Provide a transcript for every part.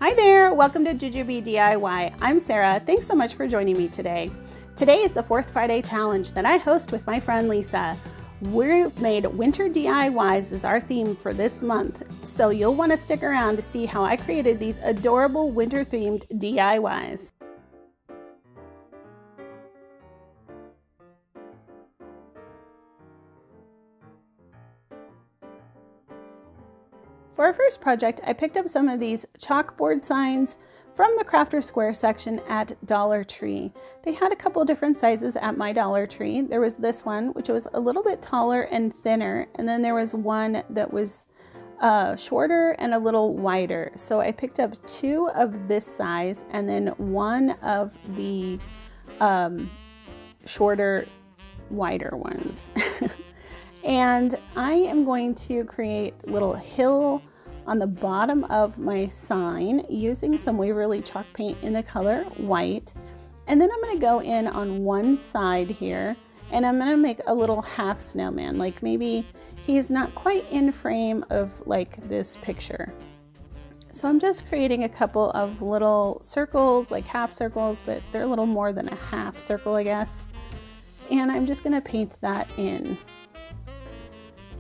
Hi there, welcome to Jujube DIY. I'm Sarah. Thanks so much for joining me today. Today is the 4th Friday challenge that I host with my friend Lisa. We've made winter DIYs as our theme for this month, so you'll want to stick around to see how I created these adorable winter themed DIYs. For our first project, I picked up some of these chalkboard signs from the Crafter Square section at Dollar Tree. They had a couple different sizes at my Dollar Tree. There was this one, which was a little bit taller and thinner, and then there was one that was shorter and a little wider. So I picked up 2 of this size and then 1 of the shorter, wider ones. And I am going to create a little hill on the bottom of my sign using some Waverly Chalk paint in the color white. And then I'm going to go in on one side here and I'm going to make a little half snowman, like maybe he's not quite in frame of like this picture. So I'm just creating a couple of little circles, like half circles, but they're a little more than a half circle, I guess. And I'm just going to paint that in.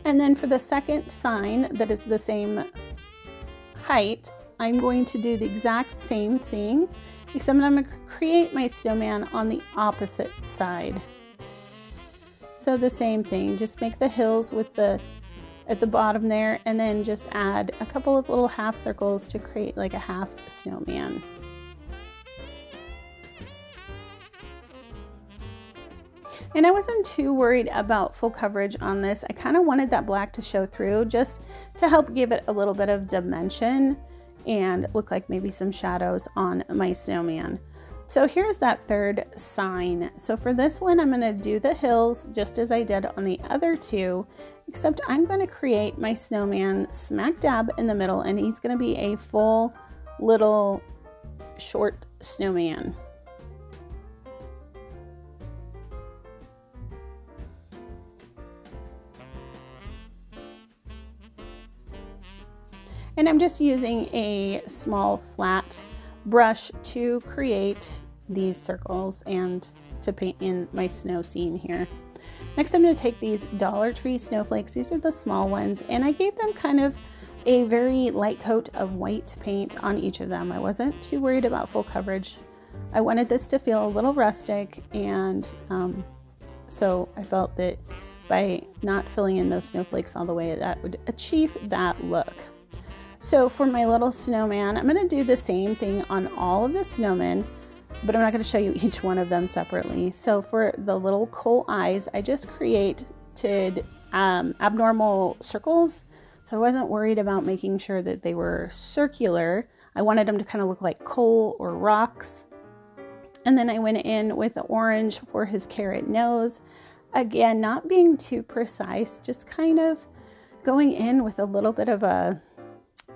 And then for the second sign that is the same height, I'm going to do the exact same thing, except I'm going to create my snowman on the opposite side. So the same thing, just make the hills with at the bottom there, and then just add a couple of little half circles to create like a half snowman. And I wasn't too worried about full coverage on this. I kind of wanted that black to show through just to help give it a little bit of dimension and look like maybe some shadows on my snowman. So here's that third sign. So for this one, I'm going to do the hills just as I did on the other 2, except I'm going to create my snowman smack dab in the middle, and he's going to be a full little short snowman. And I'm just using a small flat brush to create these circles and to paint in my snow scene here. Next, I'm going to take these Dollar Tree snowflakes. These are the small ones, and I gave them kind of a very light coat of white paint on each of them. I wasn't too worried about full coverage. I wanted this to feel a little rustic, and so I felt that by not filling in those snowflakes all the way, that would achieve that look. So for my little snowman, I'm going to do the same thing on all of the snowmen, but I'm not going to show you each one of them separately. So for the little coal eyes, I just created abnormal circles. So I wasn't worried about making sure that they were circular. I wanted them to kind of look like coal or rocks. And then I went in with the orange for his carrot nose. Again, not being too precise, just kind of going in with a little bit of a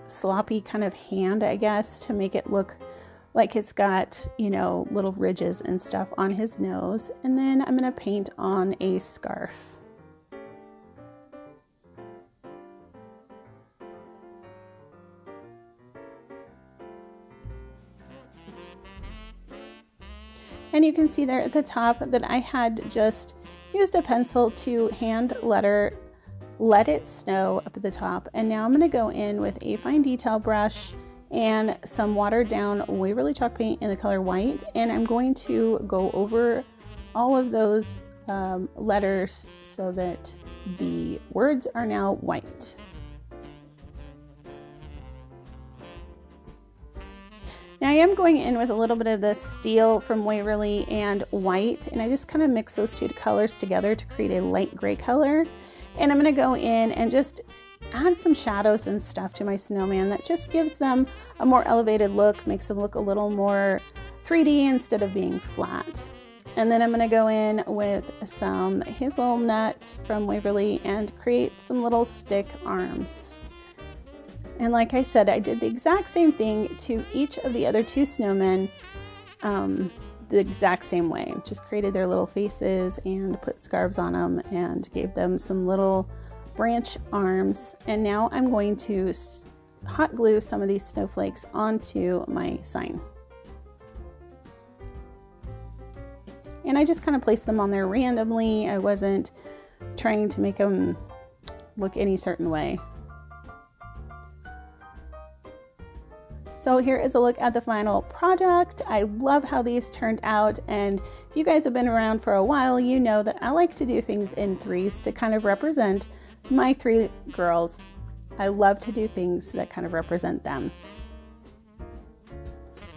sloppy kind of hand, I guess, to make it look like it's got, you know, little ridges and stuff on his nose. And then I'm going to paint on a scarf. And you can see there at the top that I had just used a pencil to hand let it snow up at the top. And now I'm going to go in with a fine detail brush and some watered down Waverly Chalk paint in the color white, and I'm going to go over all of those letters so that the words are now white. Now I am going in with a little bit of the steel from Waverly and white, and I just kind of mix those 2 colors together to create a light gray color. And I'm going to go in and just add some shadows and stuff to my snowman that just gives them a more elevated look, makes them look a little more 3D instead of being flat. And then I'm going to go in with some hazelnut from Waverly and create some little stick arms. And like I said, I did the exact same thing to each of the other 2 snowmen the exact same way. Just created their little faces and put scarves on them and gave them some little branch arms. And now I'm going to hot glue some of these snowflakes onto my sign. And I just kind of placed them on there randomly. I wasn't trying to make them look any certain way. So here is a look at the final product. I love how these turned out, and if you guys have been around for a while, you know that I like to do things in threes to kind of represent my three girls. I love to do things that kind of represent them.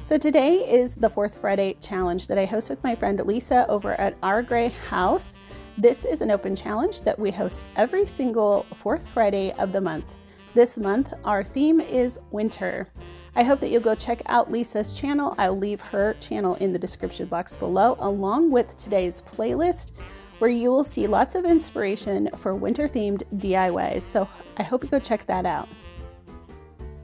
So today is the 4th Friday challenge that I host with my friend Lisa over at Our Gray House. This is an open challenge that we host every single 4th Friday of the month. This month, our theme is winter. I hope that you'll go check out Lisa's channel. I'll leave her channel in the description box below, along with today's playlist, where you will see lots of inspiration for winter-themed DIYs. So I hope you go check that out.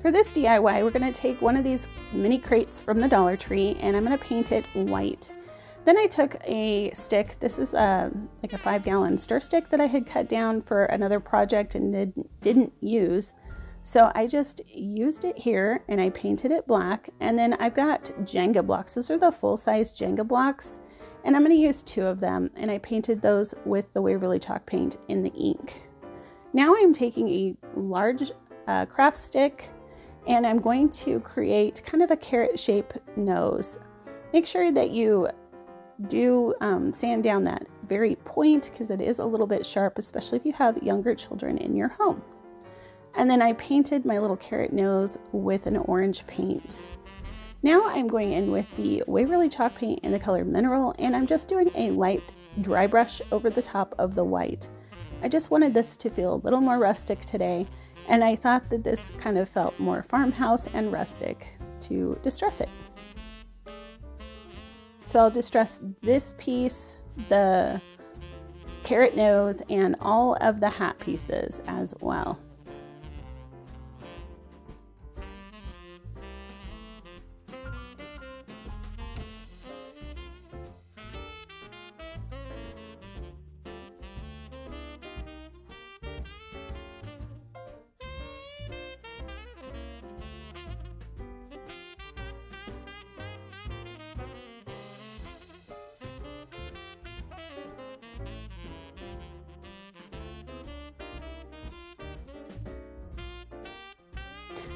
For this DIY, we're going to take one of these mini crates from the Dollar Tree, and I'm going to paint it white. Then I took a stick. This is like a 5-gallon stir stick that I had cut down for another project and didn't use. So I just used it here and I painted it black. And then I've got Jenga blocks. Those are the full-size Jenga blocks. And I'm going to use 2 of them. And I painted those with the Waverly Chalk paint in the ink. Now I'm taking a large craft stick and I'm going to create kind of a carrot shape nose. Make sure that you do sand down that very point because it is a little bit sharp, especially if you have younger children in your home. And then I painted my little carrot nose with an orange paint. Now I'm going in with the Waverly Chalk paint in the color Mineral, and I'm just doing a light dry brush over the top of the white. I just wanted this to feel a little more rustic today, and I thought that this kind of felt more farmhouse and rustic to distress it. So I'll distress this piece, the carrot nose, and all of the hat pieces as well.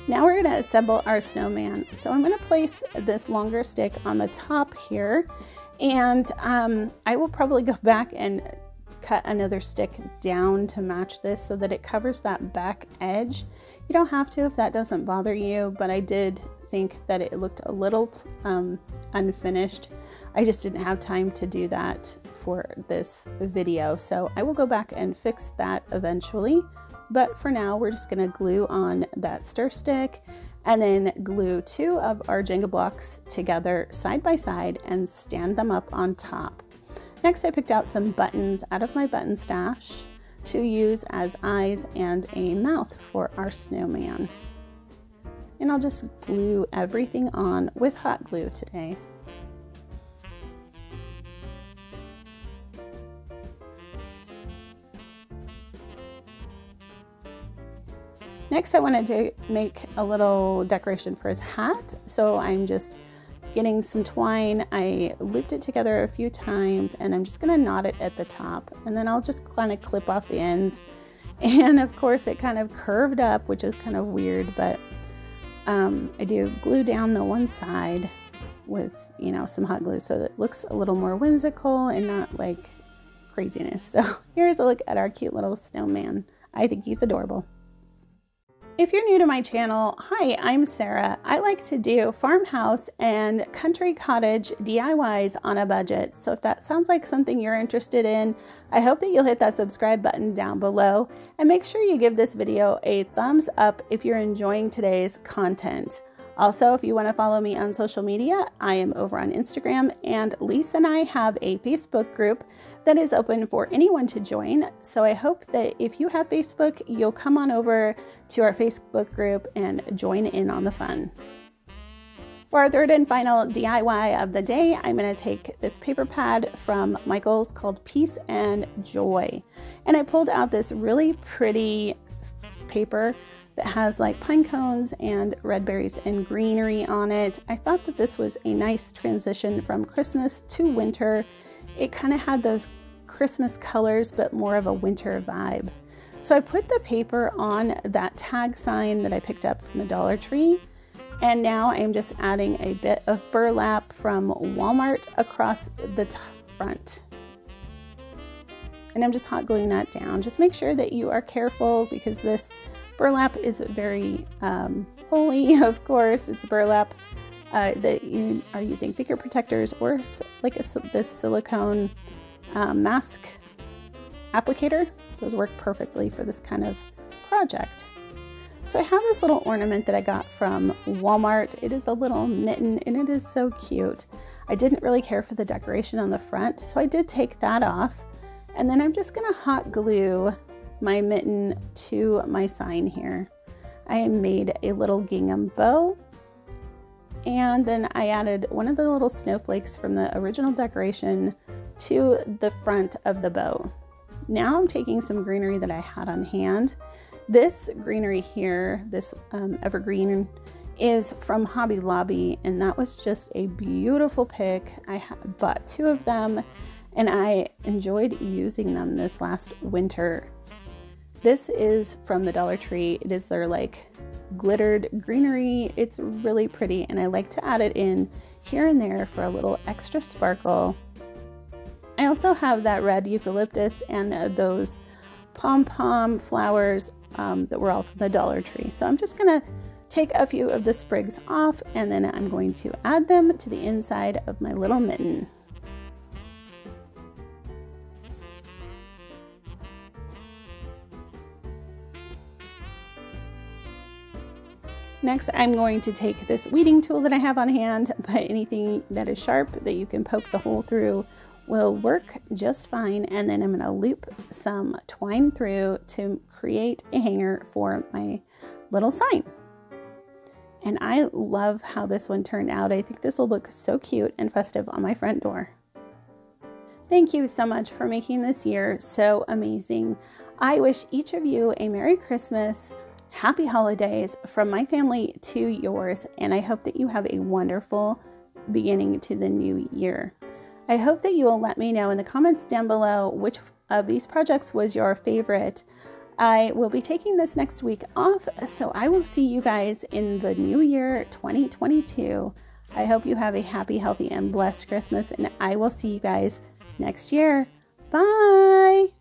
Now we're going to assemble our snowman. So I'm going to place this longer stick on the top here, and I will probably go back and cut another stick down to match this so that it covers that back edge. You don't have to if that doesn't bother you, but I did think that it looked a little unfinished. I just didn't have time to do that for this video, so I will go back and fix that eventually. But for now, we're just going to glue on that stir stick and then glue 2 of our Jenga blocks together side by side and stand them up on top. Next, I picked out some buttons out of my button stash to use as eyes and a mouth for our snowman. And I'll just glue everything on with hot glue today. Next, I wanted to make a little decoration for his hat. So I'm just getting some twine. I looped it together a few times and I'm just gonna knot it at the top. And then I'll just kind of clip off the ends. And of course it kind of curved up, which is kind of weird, but I do glue down the one side with, you know, some hot glue so that it looks a little more whimsical and not like craziness. So here's a look at our cute little snowman. I think he's adorable. If you're new to my channel, hi, I'm Sarah. I like to do farmhouse and country cottage DIYs on a budget. So if that sounds like something you're interested in, I hope that you'll hit that subscribe button down below and make sure you give this video a thumbs up if you're enjoying today's content. Also, if you want to follow me on social media, I am over on Instagram, and Lisa and I have a Facebook group that is open for anyone to join. So I hope that if you have Facebook, you'll come on over to our Facebook group and join in on the fun. For our third and final DIY of the day, I'm going to take this paper pad from Michael's called Peace and Joy. And I pulled out this really pretty paper that has like pine cones and red berries and greenery on it. I thought that this was a nice transition from Christmas to winter. It kind of had those Christmas colors, but more of a winter vibe. So I put the paper on that tag sign that I picked up from the Dollar Tree. And now I'm just adding a bit of burlap from Walmart across the front. And I'm just hot gluing that down. Just make sure that you are careful because this burlap is very holy, of course. It's burlap that you are using finger protectors or like this silicone mask applicator. Those work perfectly for this kind of project. So I have this little ornament that I got from Walmart. It is a little mitten and it is so cute. I didn't really care for the decoration on the front, so I did take that off. And then I'm just gonna hot glue my mitten to my sign here. I made a little gingham bow, and then I added one of the little snowflakes from the original decoration to the front of the bow. Now I'm taking some greenery that I had on hand. This greenery here, this evergreen, is from Hobby Lobby, and that was just a beautiful pick. I bought 2 of them, and I enjoyed using them this last winter. This is from the Dollar Tree. It is their like glittered greenery. It's really pretty, and I like to add it in here and there for a little extra sparkle. I also have that red eucalyptus and those pom-pom flowers that were all from the Dollar Tree. So I'm just gonna take a few of the sprigs off, and then I'm going to add them to the inside of my little mitten. Next, I'm going to take this weeding tool that I have on hand, but anything that is sharp that you can poke the hole through will work just fine. And then I'm gonna loop some twine through to create a hanger for my little sign. And I love how this one turned out. I think this will look so cute and festive on my front door. Thank you so much for making this year so amazing. I wish each of you a Merry Christmas, Happy Holidays from my family to yours, and I hope that you have a wonderful beginning to the new year. I hope that you will let me know in the comments down below which of these projects was your favorite. I will be taking this next week off, so I will see you guys in the new year 2022. I hope you have a happy, healthy, and blessed Christmas, and I will see you guys next year. Bye!